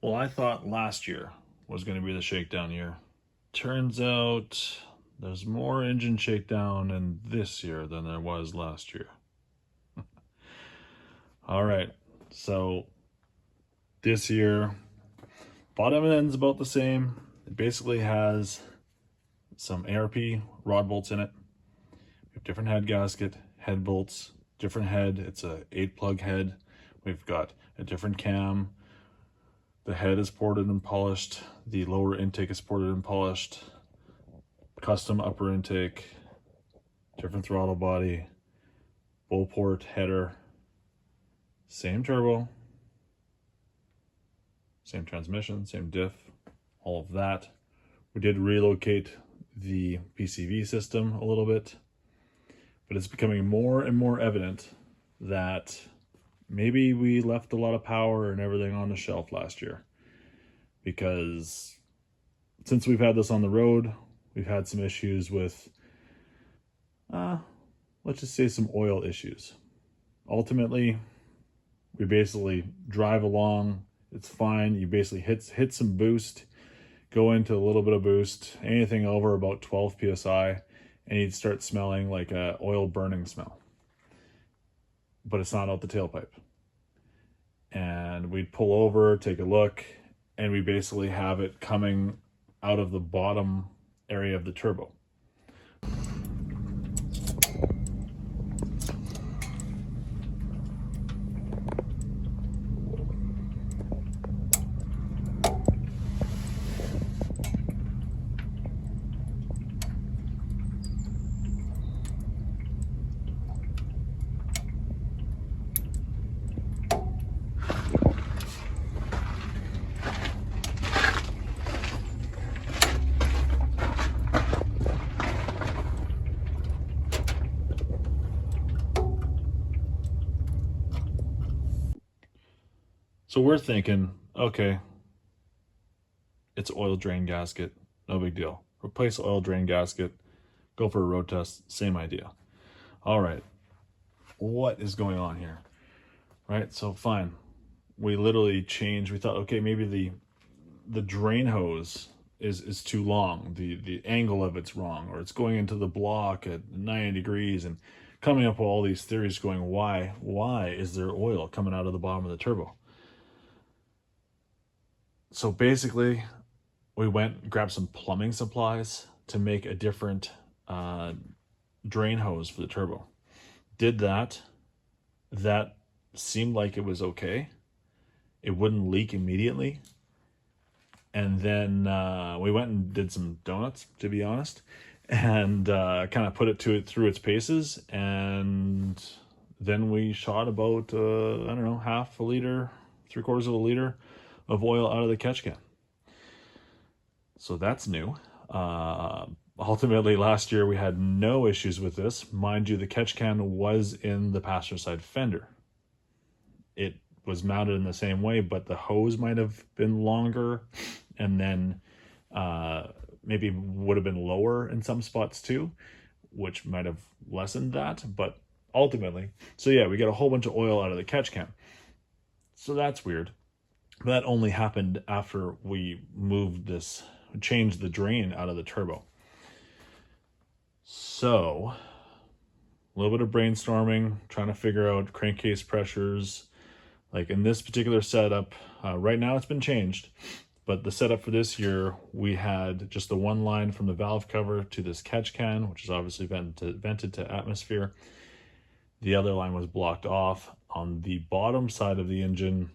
Well, I thought last year was going to be the shakedown year. Turns out there's more engine shakedown in this year than there was last year. All right, so this year, bottom and end's about the same. It basically has some ARP rod bolts in it. We have different head gasket, head bolts, different head. It's a 8-plug head. We've got a different cam. The head is ported and polished. The lower intake is ported and polished. Custom upper intake, different throttle body, bull port header, same turbo, same transmission, same diff, all of that. We did relocate the PCV system a little bit, but it's becoming more and more evident that maybe we left a lot of power and everything on the shelf last year, because since we've had this on the road, we've had some issues with, let's just say, some oil issues. Ultimately, we basically drive along, it's fine. You basically hit some boost, go into a little bit of boost, anything over about 12 psi, and you'd start smelling like a oil burning smell. But it's not out the tailpipe. And we'd pull over, take a look, and we basically have it coming out of the bottom area of the turbo. So we're thinking, okay, it's oil drain gasket, no big deal. Replace oil drain gasket, go for a road test, same idea. All right, what is going on here? Right, so fine. We literally changed, we thought, okay, maybe the drain hose is too long. The angle of it's wrong, or it's going into the block at 90 degrees, and coming up with all these theories going, why is there oil coming out of the bottom of the turbo? So basically, we went and grabbed some plumbing supplies to make a different drain hose for the turbo. Did that. That seemed like it was okay. It wouldn't leak immediately. And then we went and did some donuts, to be honest, and kind of put it through its paces. And then we shot about, I don't know, half a liter, 3/4 of a liter of oil out of the catch can. So that's new. Ultimately, last year we had no issues with this. Mind you, the catch can was in the passenger side fender. It was mounted in the same way, but the hose might have been longer, and then maybe would have been lower in some spots too, which might have lessened that. But ultimately, so yeah, we got a whole bunch of oil out of the catch can. So that's weird. That only happened after we changed the drain out of the turbo. So, a little bit of brainstorming, trying to figure out crankcase pressures. Like in this particular setup, right now it's been changed, but the setup for this year, we had just the one line from the valve cover to this catch can, which is obviously vented to atmosphere. The other line was blocked off. On the bottom side of the engine,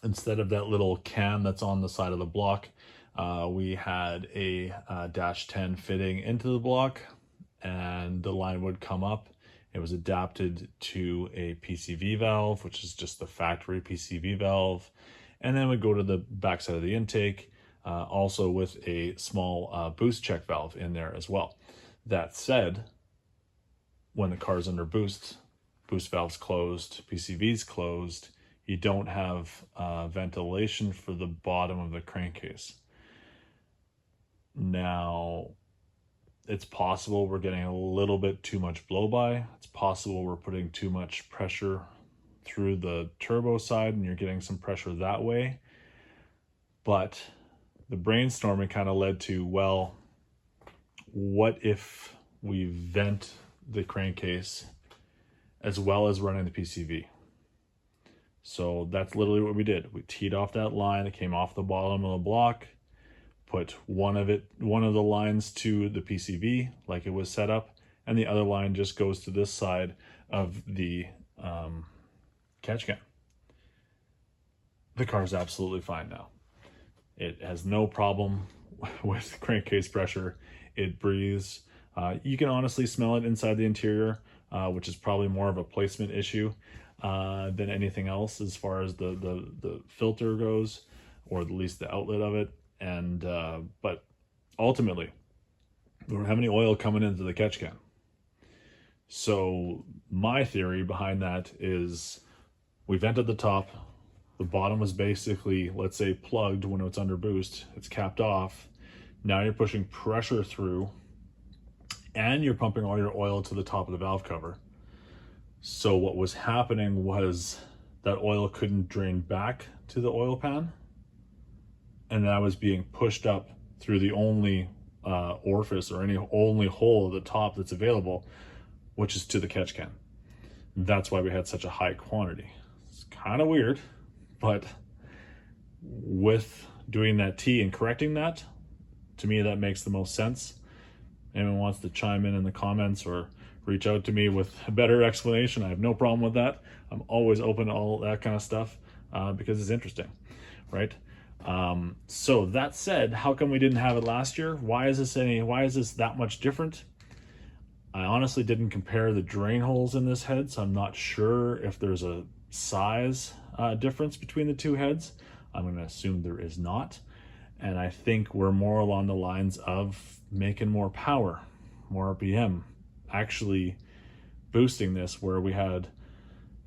instead of that little can that's on the side of the block, we had a -10 fitting into the block, and the line would come up. It was adapted to a PCV valve, which is just the factory PCV valve, and then we go to the backside of the intake, also with a small boost check valve in there as well. That said, when the car's under boost valve's closed, PCV's closed, you don't have ventilation for the bottom of the crankcase. Now, it's possible we're getting a little bit too much blow-by. It's possible we're putting too much pressure through the turbo side and you're getting some pressure that way. But the brainstorming kind of led to, well, what if we vent the crankcase as well as running the PCV? So that's literally what we did. We teed off that line that came off the bottom of the block, put one of the lines to the PCV like it was set up, and the other line just goes to this side of the catch can. The car's absolutely fine now. It has no problem with crankcase pressure. It breathes. You can honestly smell it inside the interior, which is probably more of a placement issue than anything else as far as the filter goes, or at least the outlet of it. And but ultimately, we don't have any oil coming into the catch can. So my theory behind that is we vented the top. The bottom was basically, let's say, plugged when it's under boost. It's capped off. Now you're pushing pressure through and you're pumping all your oil to the top of the valve cover. So what was happening was that oil couldn't drain back to the oil pan, and that was being pushed up through the only orifice or only hole at the top that's available, which is to the catch can. That's why we had such a high quantity. It's kind of weird, but with doing that T and correcting that, to me that makes the most sense. Anyone wants to chime in the comments or reach out to me with a better explanation, I have no problem with that. I'm always open to all that kind of stuff because it's interesting, right? So that said, how come we didn't have it last year? Why is this that much different? I honestly didn't compare the drain holes in this head, so I'm not sure if there's a size difference between the two heads. I'm going to assume there is not. And I think we're more along the lines of making more power, more RPM, actually boosting this where we had,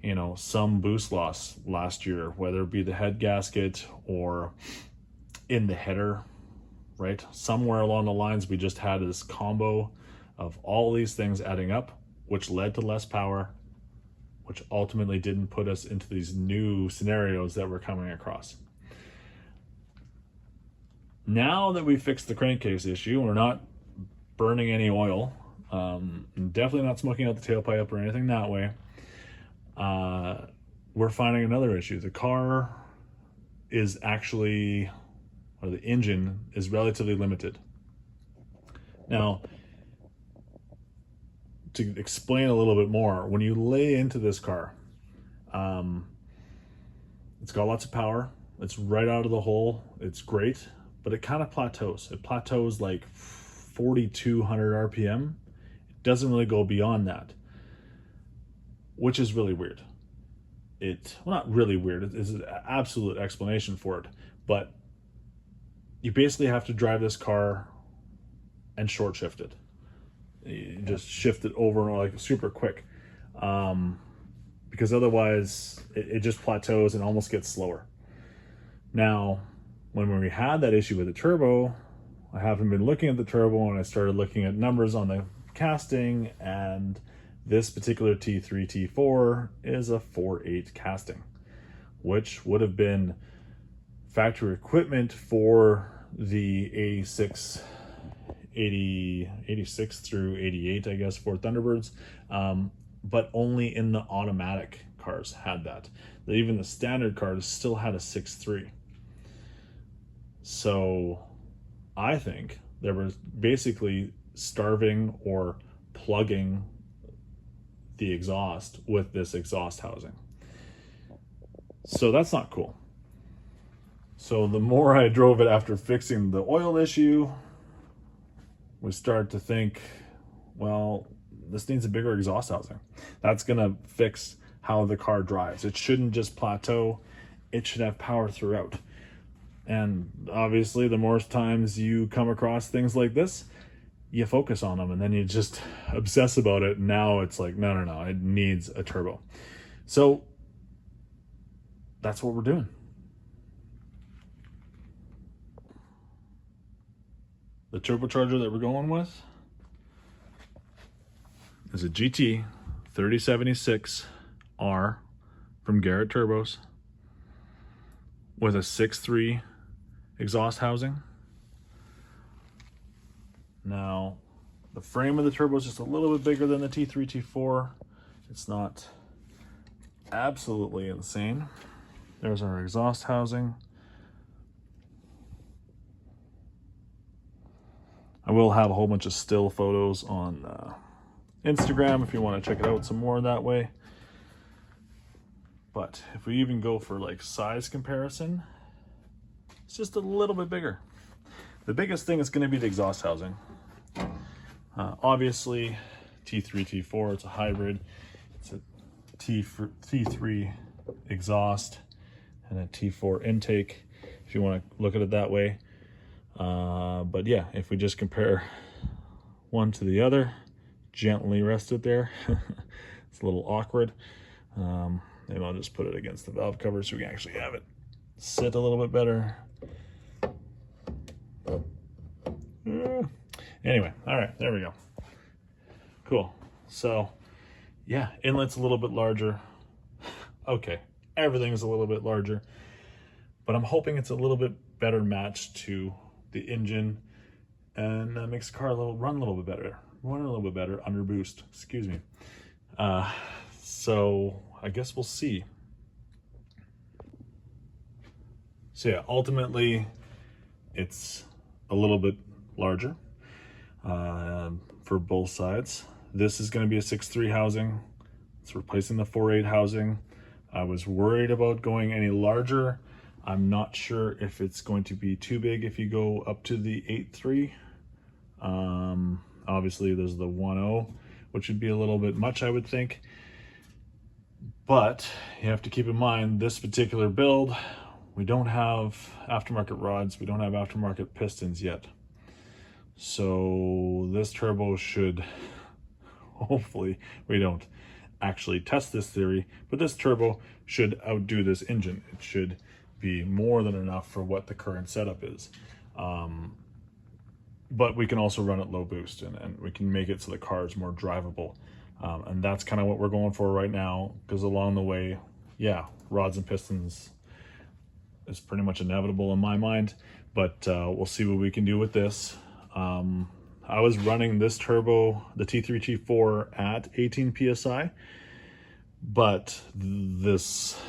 you know, some boost loss last year, whether it be the head gasket or in the header, right? Somewhere along the lines, we just had this combo of all these things adding up, which led to less power, which ultimately didn't put us into these new scenarios that we're coming across. Now that we fixed the crankcase issue, we're not burning any oil, definitely not smoking out the tailpipe or anything that way. We're finding another issue. The car is actually, or the engine is relatively limited. Now, to explain a little bit more, when you lay into this car, it's got lots of power. It's right out of the hole. It's great, but it kind of plateaus. It plateaus like 4,200 RPM. It doesn't really go beyond that, which is really weird. Well, not really weird. It's an absolute explanation for it, but you basically have to drive this car and short shift it. You just shift it over like super quick, because otherwise it just plateaus and almost gets slower. Now, when we had that issue with the turbo, I haven't been looking at the turbo, and I started looking at numbers on the casting, and this particular T3 T4 is a 4.8 casting, which would have been factory equipment for the 86 through 88, I guess, for Thunderbirds, but only in the automatic cars had that. Even the standard cars still had a 6.3. So I think they were basically starving or plugging the exhaust with this exhaust housing. So that's not cool. So the more I drove it after fixing the oil issue, we start to think, well, this needs a bigger exhaust housing. That's gonna fix how the car drives. It shouldn't just plateau, it should have power throughout. And obviously, the more times you come across things like this, you focus on them and then you just obsess about it. Now it's like, no, it needs a turbo. So that's what we're doing. The turbocharger that we're going with is a GT 3076R from Garrett Turbos with a 6.3 exhaust housing. Now, the frame of the turbo is just a little bit bigger than the T3, T4. It's not absolutely insane. There's our exhaust housing. I will have a whole bunch of still photos on Instagram if you want to check it out some more that way. But if we even go for like size comparison, it's just a little bit bigger. The biggest thing is going to be the exhaust housing. Obviously, T3, T4, it's a hybrid. It's a T3 exhaust and a T4 intake, if you want to look at it that way. But yeah, if we just compare one to the other, gently rest it there. It's a little awkward. Maybe I'll just put it against the valve cover so we can actually have it sit a little bit better. Anyway, all right, there we go. Cool. So yeah, inlet's a little bit larger. Okay, everything's a little bit larger, but I'm hoping it's a little bit better matched to the engine, and that makes the car run a little bit better under boost, excuse me. So I guess we'll see. So yeah, ultimately it's a little bit larger for both sides. This is going to be a 6.3 housing. It's replacing the 4.8 housing. I was worried about going any larger. I'm not sure if it's going to be too big if you go up to the 8.3. Obviously there's the 1.0, which would be a little bit much, I would think. But you have to keep in mind this particular build, we don't have aftermarket rods, we don't have aftermarket pistons yet. So this turbo should, hopefully we don't actually test this theory, but this turbo should outdo this engine. It should be more than enough for what the current setup is. But we can also run at low boost, and we can make it so the car is more drivable. And that's kind of what we're going for right now, because along the way, yeah, rods and pistons is pretty much inevitable in my mind, but we'll see what we can do with this. I was running this turbo, the T3, T4 at 18 PSI, but this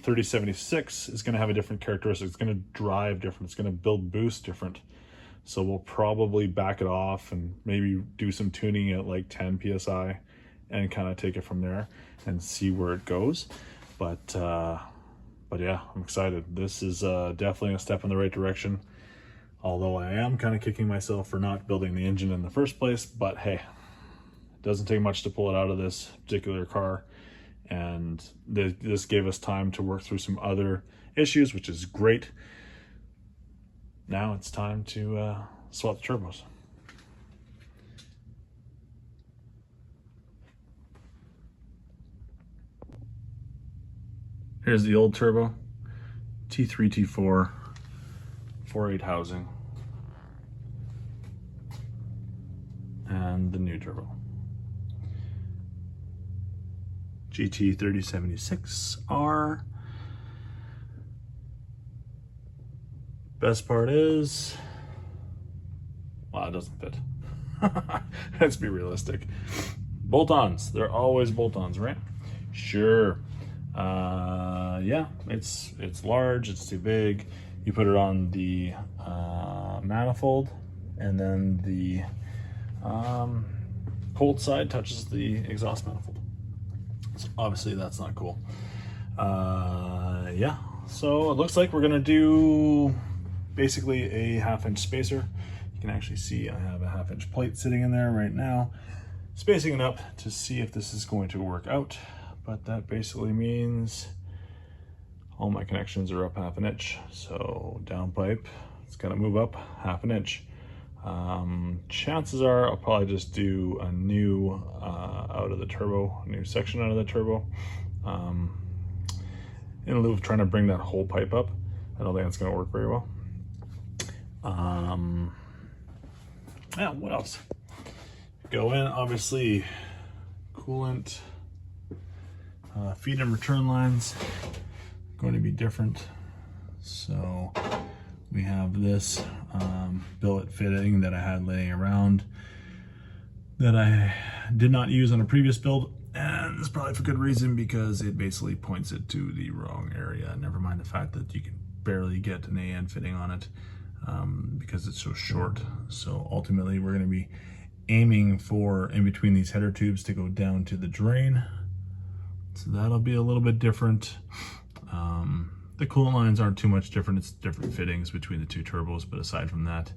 3076 is going to have a different characteristic. It's going to drive different. It's going to build boost different. So we'll probably back it off and maybe do some tuning at like 10 PSI and kind of take it from there and see where it goes. But yeah, I'm excited. This is definitely a step in the right direction. Although I am kind of kicking myself for not building the engine in the first place, but hey, it doesn't take much to pull it out of this particular car. And this gave us time to work through some other issues, which is great. Now it's time to swap the turbos. Here's the old turbo, T3, T4, 4.8 housing, and the new turbo, GT 3076R. Best part is, well, it doesn't fit. Let's be realistic. Bolt-ons, they're always bolt-ons, right? Sure. Yeah, it's large, it's too big. You put it on the manifold, and then the cold side touches the exhaust manifold. So obviously that's not cool. Yeah, so it looks like we're gonna do basically a 1/2 inch spacer. You can actually see I have a 1/2 inch plate sitting in there right now, spacing it up to see if this is going to work out. But that basically means all my connections are up 1/2 inch. So down pipe, it's gonna move up 1/2 inch. Chances are I'll probably just do a new out of the turbo, a new section out of the turbo. In lieu of trying to bring that whole pipe up, I don't think it's gonna work very well. Yeah, what else? Go in, obviously, coolant, feed and return lines going to be different. So We have this billet fitting that I had laying around that I did not use on a previous build, and it's probably for good reason, because it basically points it to the wrong area. Never mind the fact that you can barely get an AN fitting on it because it's so short. So ultimately we're going to be aiming for in between these header tubes to go down to the drain. So that'll be a little bit different. The coolant lines aren't too much different. It's different fittings between the two turbos, but aside from that,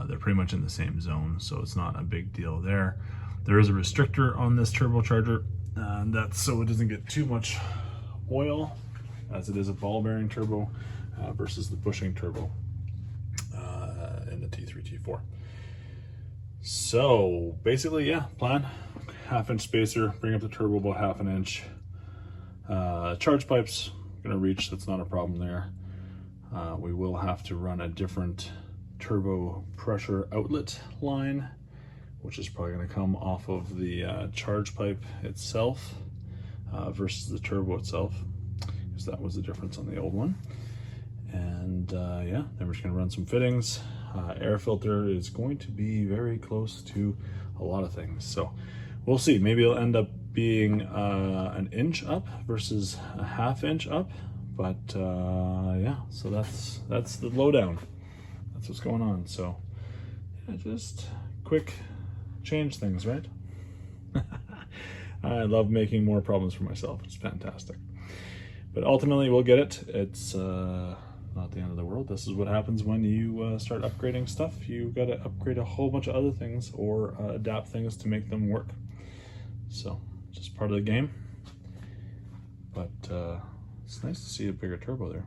they're pretty much in the same zone, so it's not a big deal there. There is a restrictor on this turbocharger, and that's so it doesn't get too much oil, as it is a ball bearing turbo versus the bushing turbo in the T3, T4. So basically, yeah, plan, 1/2 inch spacer, bring up the turbo about 1/2 inch. Charge pipes gonna reach, that's not a problem there. We will have to run a different turbo pressure outlet line, which is probably going to come off of the charge pipe itself versus the turbo itself, because that was the difference on the old one. And yeah, then we're just going to run some fittings. Air filter is going to be very close to a lot of things, so we'll see. Maybe it'll end up being an inch up versus a 1/2 inch up, but yeah, so that's the lowdown. That's what's going on. So yeah, just quick change things, right? I love making more problems for myself. It's fantastic. But ultimately we'll get it. It's not the end of the world. This is what happens when you start upgrading stuff. You got to upgrade a whole bunch of other things or adapt things to make them work. So just part of the game. But it's nice to see a bigger turbo there.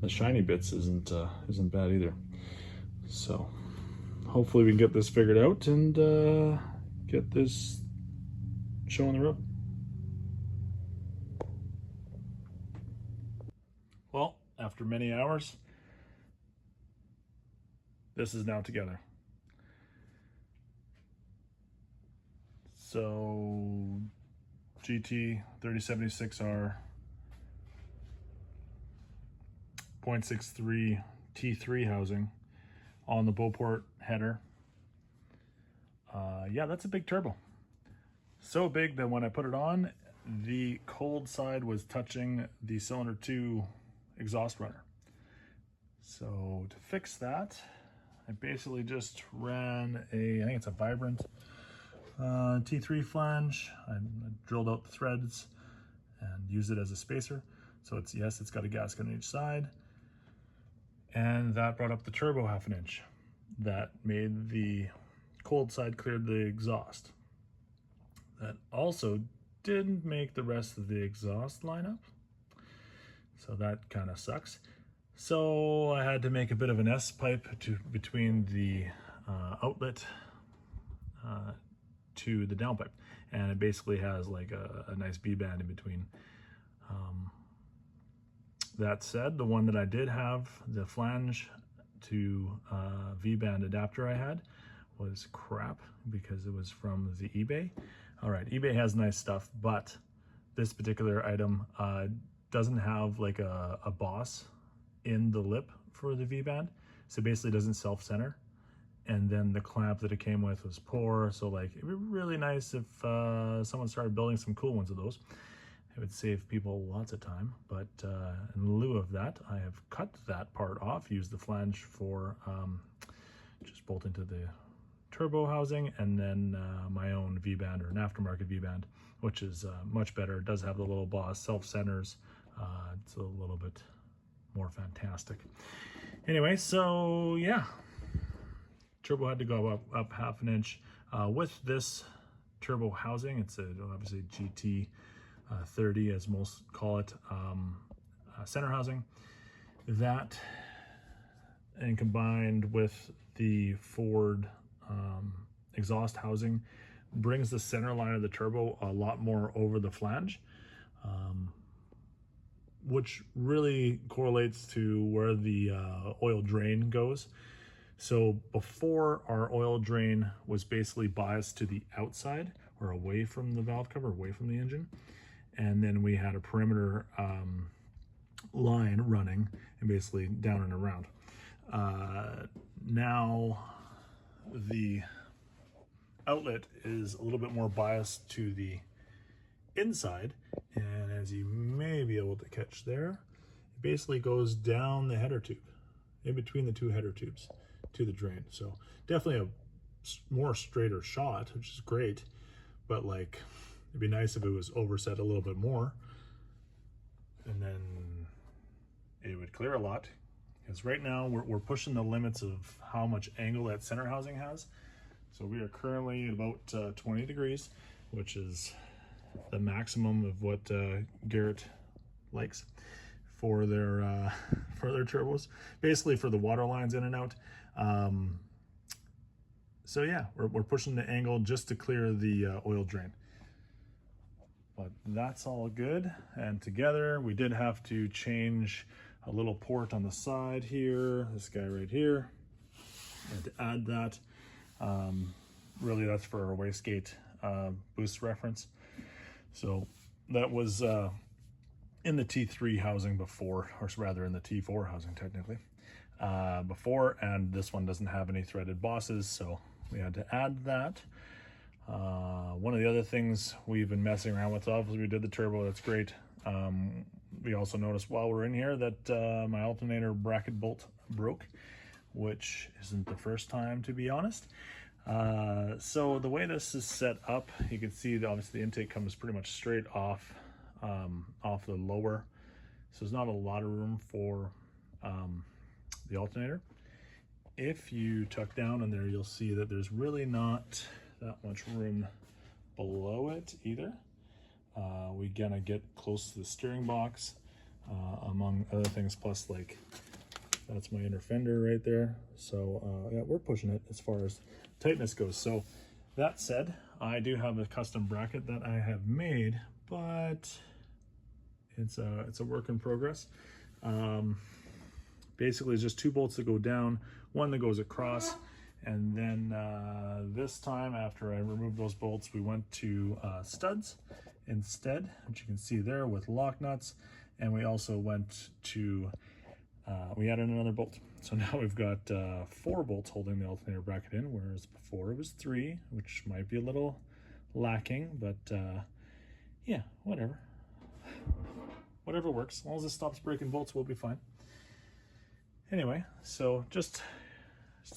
The shiny bits isn't bad either. So hopefully we can get this figured out and get this show on the road. Well, after many hours, this is now together. So GT 3076R 0.63 T3 housing on the Beauport header. Yeah, that's a big turbo. So big that when I put it on, the cold side was touching the cylinder 2 exhaust runner. So to fix that, I basically just ran I think it's a Vibrant T3 flange. I drilled out the threads and used it as a spacer. So it's got a gasket on each side. And that brought up the turbo 1/2 inch. That made the cold side cleared the exhaust. That also didn't make the rest of the exhaust line up. So that kind of sucks. So I had to make a bit of an S pipe between the outlet to the downpipe. And it basically has like a nice B-band in between. That said, the one that I did have, the flange to V-band adapter I had, was crap because it was from the eBay. All right, eBay has nice stuff, but this particular item doesn't have like a boss in the lip for the V-band, so basically it doesn't self-center. And then the clamp that it came with was poor, so like it'd be really nice if someone started building some cool ones of those. It would save people lots of time, but in lieu of that, I have cut that part off, used the flange for just bolt into the turbo housing, and then my own V-band or an aftermarket V-band, which is much better. It does have the little boss, self-centers. It's a little bit more fantastic. Anyway, so yeah, turbo had to go up 1/2 inch. With this turbo housing, it's obviously GT 30 as most call it, center housing. That, and combined with the Ford exhaust housing, brings the center line of the turbo a lot more over the flange, which really correlates to where the oil drain goes. So before, our oil drain was basically biased to the outside or away from the valve cover, away from the engine. And then we had a perimeter line running and basically down and around. Now the outlet is a little bit more biased to the inside, and as you may be able to catch there, it basically goes down the header tube, in between the two header tubes to the drain. So definitely a more straighter shot, which is great, but like it'd be nice if it was overset a little bit more, and then it would clear a lot. Because right now we're pushing the limits of how much angle that center housing has. So we are currently at about 20 degrees, which is the maximum of what Garrett likes for their turbos, basically for the water lines in and out. So yeah, we're pushing the angle just to clear the oil drain. But that's all good. And together we did have to change a little port on the side here, this guy right here, and to add that, really that's for our wastegate boost reference. So that was in the T3 housing before, or rather in the T4 housing technically, before, and this one doesn't have any threaded bosses, so we had to add that. One of the other things we've been messing around with, obviously we did the turbo, that's great. We also noticed while we're in here that my alternator bracket bolt broke, which isn't the first time, to be honest. So the way this is set up, you can see that obviously the intake comes pretty much straight off the lower, so there's not a lot of room for the alternator. If you tuck down in there, you'll see that there's really not that much room below it either. We gonna get close to the steering box, among other things, plus like that's my inner fender right there. So yeah, we're pushing it as far as tightness goes. So that said, I do have a custom bracket that I have made, but it's a work in progress. Basically it's just two bolts that go down, one that goes across, and then this time after I removed those bolts, we went to studs instead, which you can see there with lock nuts, and we also went to we added another bolt. So now we've got 4 bolts holding the alternator bracket in, whereas before it was 3, which might be a little lacking, but yeah, whatever works. As long as it stops breaking bolts, we'll be fine. Anyway, so just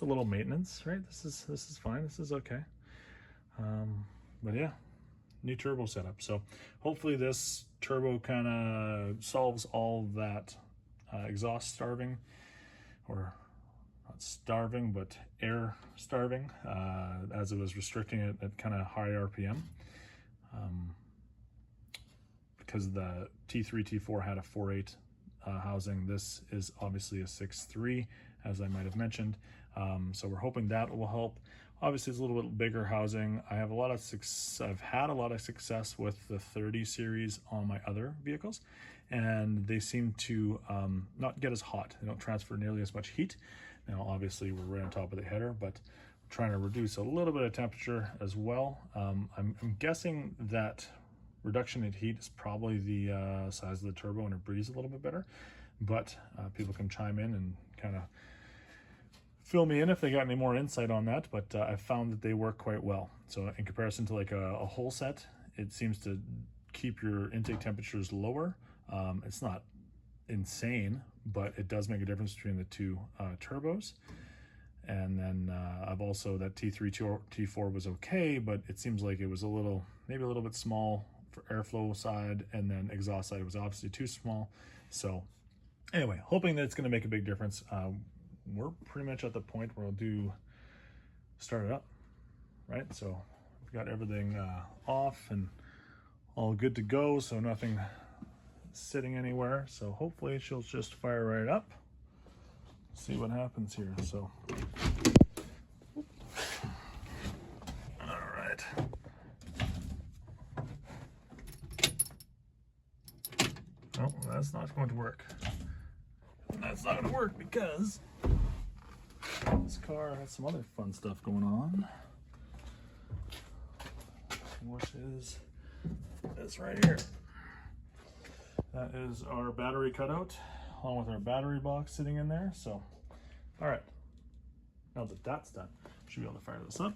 a little maintenance, right? This is fine, this is okay. But yeah, new turbo setup. So hopefully this turbo kind of solves all that exhaust starving, or not starving, but air starving, as it was restricting it at kind of high RPM. Because the T3, T4 had a 4.8 housing. This is obviously a 6.3, as I might have mentioned. So we're hoping that will help. Obviously it's a little bit bigger housing. I've had a lot of success with the 30 series on my other vehicles, and they seem to not get as hot. They don't transfer nearly as much heat. Now obviously we're right on top of the header, but we're trying to reduce a little bit of temperature as well. I'm guessing that reduction in heat is probably the size of the turbo, and it breathes a little bit better, but people can chime in and kind of fill me in if they got any more insight on that, but I found that they work quite well. So in comparison to like a whole set, it seems to keep your intake temperatures lower. It's not insane, but it does make a difference between the two turbos. And then I've also, that T3, T4 was okay, but it seems like it was maybe a little bit small for airflow side, and then exhaust side was obviously too small. So anyway, hoping that it's going to make a big difference. We're pretty much at the point where we'll start it up, right? So we've got everything off and all good to go, so nothing sitting anywhere. So hopefully she'll just fire right up. See what happens here. So all right. Oh, that's not going to work. That's not going to work because this car has some other fun stuff going on, which is this right here. That is our battery cutout, along with our battery box sitting in there. So if All right, now that that's done, should be able to fire this up.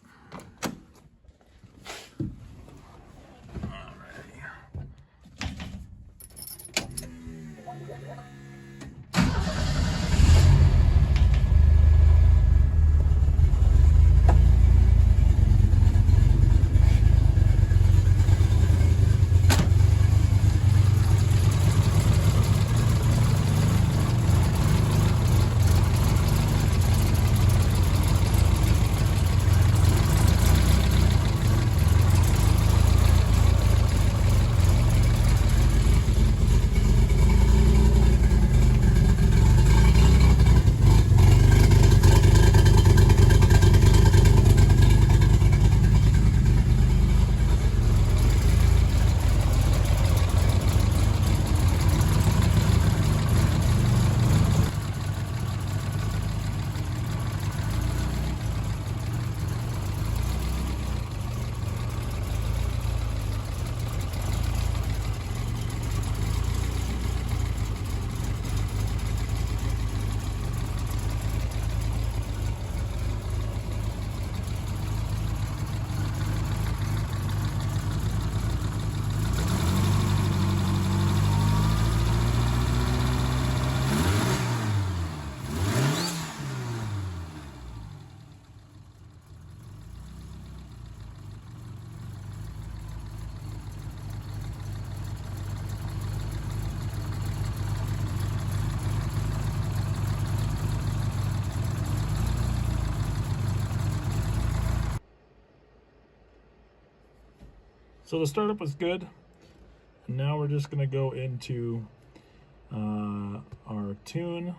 So the startup was good, and now we're just going to go into our tune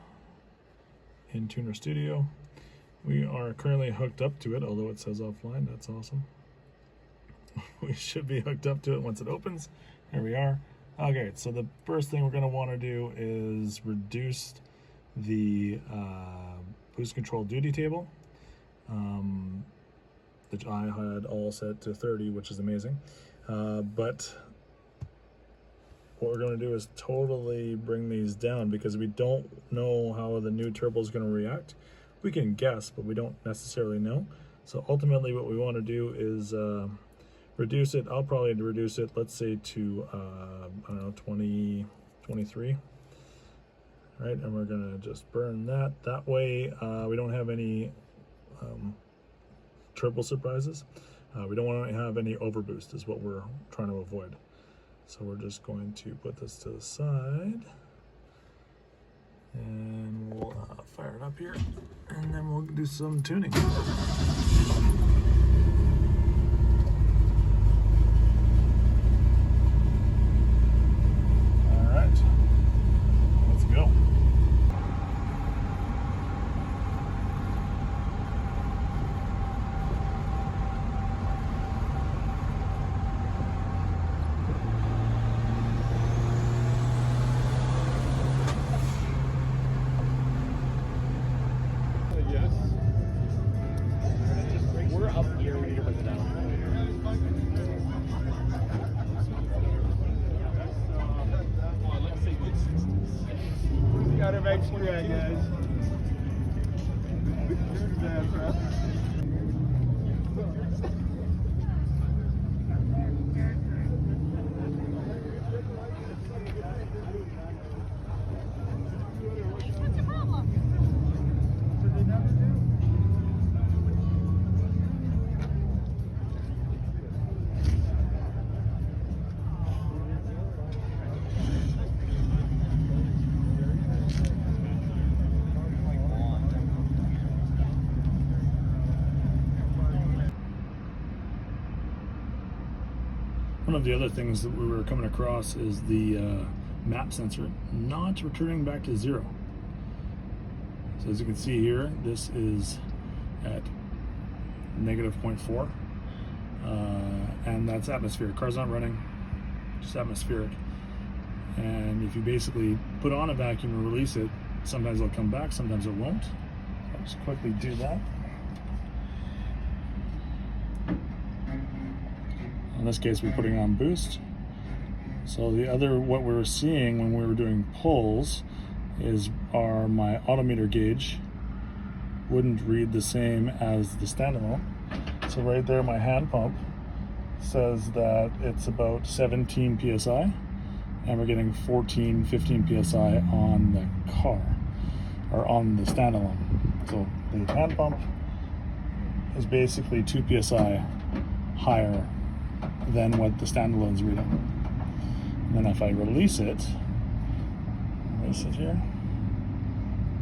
in Tuner Studio. We are currently hooked up to it, although it says offline. That's awesome. We should be hooked up to it once it opens. There we are. Okay, so the first thing we're going to want to do is reduce the boost control duty table, which I had all set to 30, which is amazing. But what we're going to do is totally bring these down because we don't know how the new turbo is going to react. We can guess, but we don't necessarily know. So ultimately what we want to do is reduce it. I'll probably reduce it, let's say to, I don't know, 20, 23. Right, and we're going to just burn that. That way we don't have any turbo surprises. We don't want to have any overboost is what we're trying to avoid. So we're just going to put this to the side. And we'll fire it up here. And then we'll do some tuning. All right, let's go. Got her back straight, guys. What's your problem? One of the other things that we were coming across is the map sensor not returning back to 0. So as you can see here, this is at -0.4, and that's atmospheric. Car's not running, just atmospheric. And if you basically put on a vacuum and release it, sometimes it'll come back, sometimes it won't. I'll just quickly do that. In this case, we're putting on boost. So the other, what we were seeing when we were doing pulls is my autometer gauge wouldn't read the same as the standalone. So right there, my hand pump says that it's about 17 psi, and we're getting 14, 15 psi on the car, or on the standalone. So the hand pump is basically 2 psi higher than what the standalone's reading. And then if I release it here,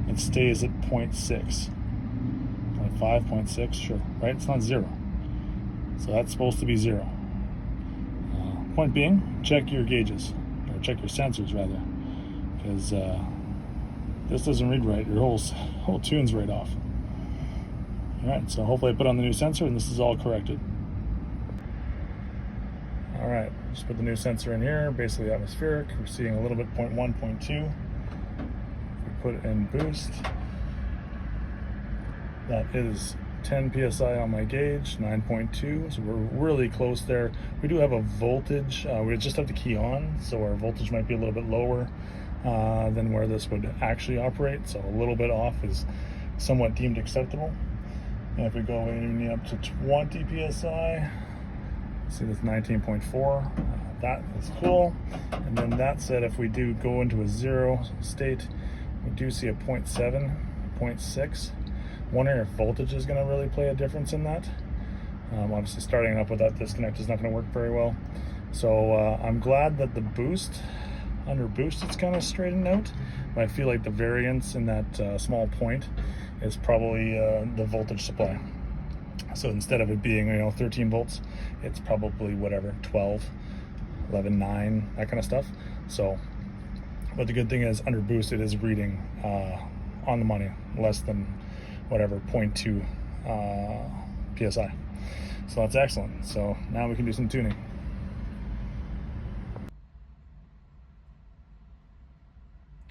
it stays at 0.6. 5.6, sure, right? It's not 0. So that's supposed to be 0. Point being, check your gauges, or check your sensors rather, because this doesn't read right. Your whole tune's right off. All right, so hopefully I put on the new sensor and this is all corrected. All right, just put the new sensor in here, basically atmospheric. We're seeing a little bit 0.1, 0.2. We put it in boost. That is 10 psi on my gauge, 9.2, so we're really close there. We do have a voltage, we just have the key on, so our voltage might be a little bit lower than where this would actually operate, so a little bit off is somewhat deemed acceptable. And if we go any up to 20 psi, see this 19.4, that is cool. And then that said, if we do go into a 0 state, we do see a 0.7, 0.6. Wondering if voltage is going to really play a difference in that. Obviously starting up with that disconnect is not going to work very well. So I'm glad that the boost, under boost it's kind of straightened out, but I feel like the variance in that small point is probably the voltage supply. So instead of it being 13 volts, it's probably whatever, 12, 11, 9, that kind of stuff. So, but the good thing is under boost it is reading on the money, less than whatever, 0.2 psi. So that's excellent. So now we can do some tuning.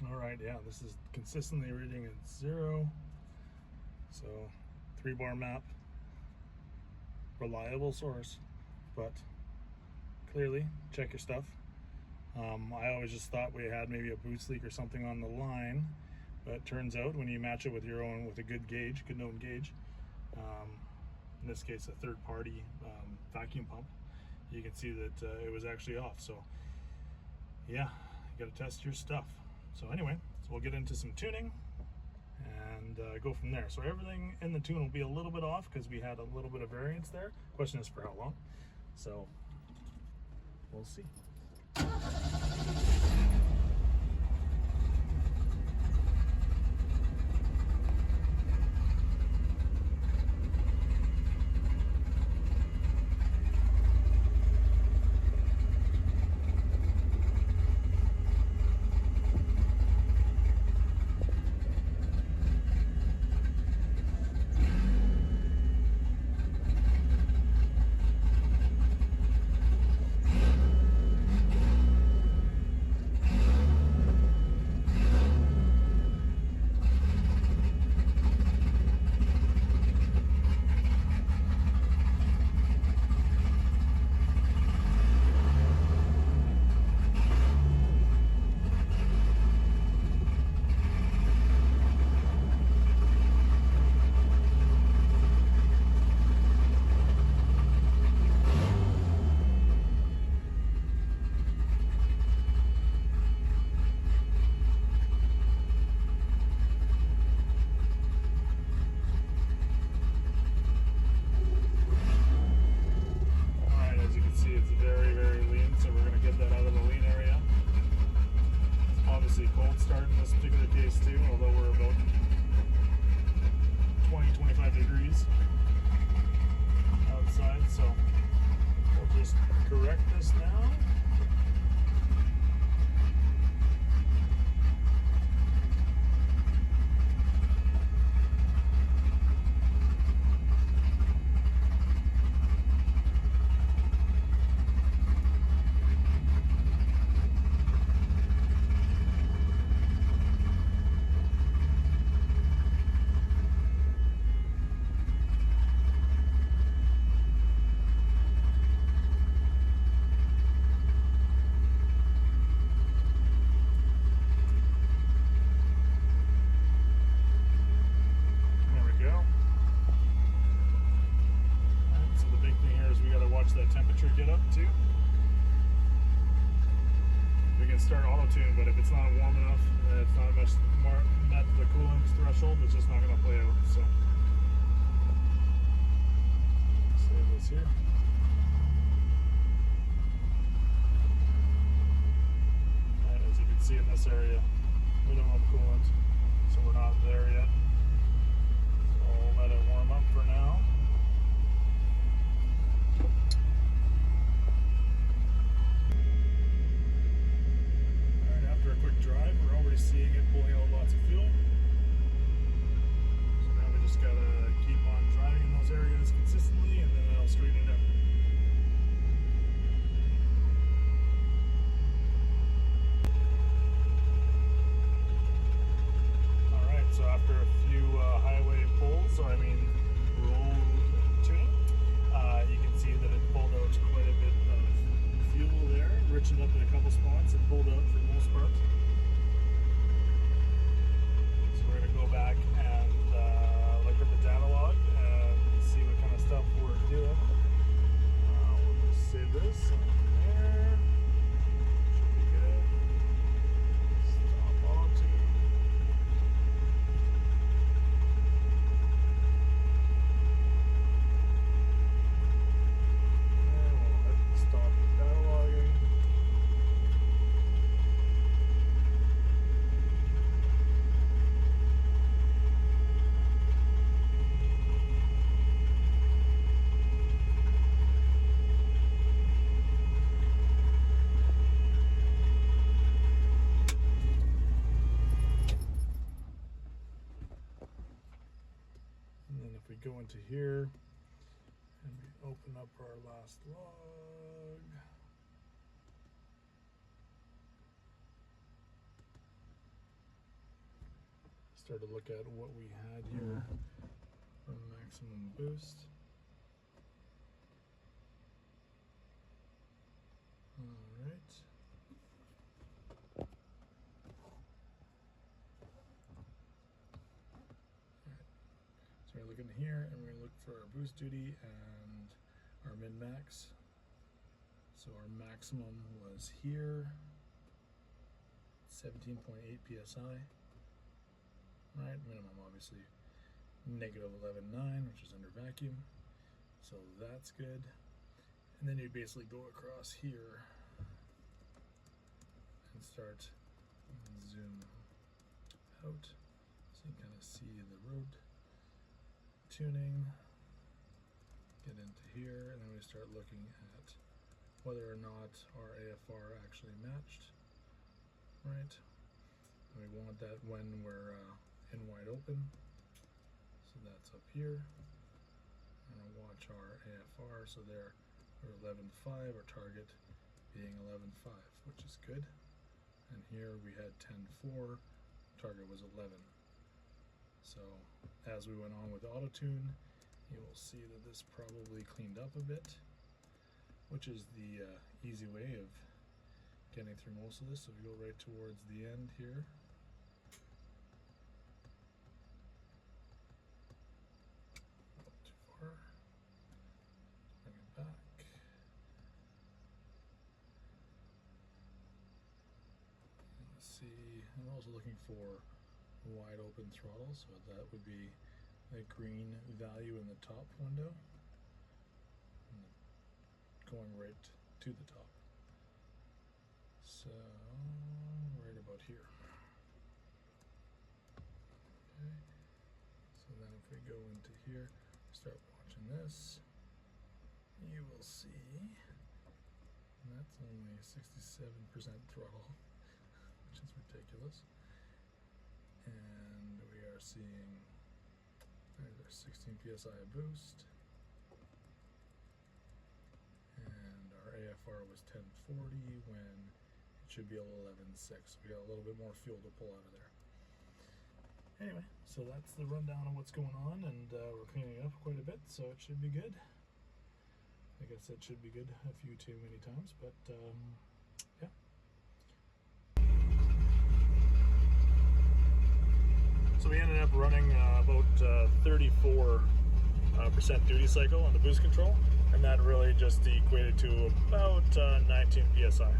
All right, yeah, this is consistently reading at 0. So 3-bar map, reliable source, but clearly check your stuff. I always just thought we had maybe a boost leak or something on the line. But it turns out when you match it with your own, with a good gauge, good known gauge, in this case a third-party vacuum pump, you can see that it was actually off. So yeah, you got to test your stuff. So anyway, so we'll get into some tuning and go from there. So everything in the tune will be a little bit off because we had a little bit of variance there. Question is for how long. So we'll see. Cold start in this particular case too, although we're about 20-25 degrees outside, so we'll just correct this now. this area, minimum coolant, so we're not there yet. So I'll let it warm up for now. Alright, after a quick drive, we're already seeing it pulling out lots of fuel. So now we just gotta keep on driving in those areas consistently, and then I'll straighten it out. So after a few highway pulls, or I mean road tuning, you can see that it pulled out quite a bit of fuel there, enriched it up in a couple spots and pulled out for the most part. So we're going to go back and look at the data log and see what kind of stuff we're doing. We'll just save this on there. Should be good. Stop auto tune. And then if we go into here and we open up our last log, start to look at what we had here for maximum boost. All right. So we're looking here and we're going to look for our boost duty and our min-max. So our maximum was here, 17.8 psi. Right, minimum obviously negative 11.9, which is under vacuum. So that's good. And then you basically go across here and start zoom out so you can kind of see the road tuning, get into here, and then we start looking at whether or not our AFR actually matched, right? And we want that when we're in wide open, so that's up here. And I'll watch our AFR, so there we're 11.5, our target being 11.5, which is good. And here we had 10.4, target was 11. So as we went on with auto tune, you will see that this probably cleaned up a bit, which is the easy way of getting through most of this. So if you go right towards the end here, not too far, bring it back. Let's see, I'm also looking for wide open throttle, so that would be the green value in the top window, going right to the top. So right about here. Okay. So then if we go into here, start watching this, you will see that's only 67% throttle, which is ridiculous. And we are seeing there's our 16 psi of boost, and our AFR was 1040 when it should be 11.6. We got a little bit more fuel to pull out of there. Anyway, so that's the rundown of what's going on, and we're cleaning up quite a bit, so it should be good. Like I said, should be good a few too many times, but yeah. So we ended up running about 34% duty cycle on the boost control, and that really just equated to about 19 psi.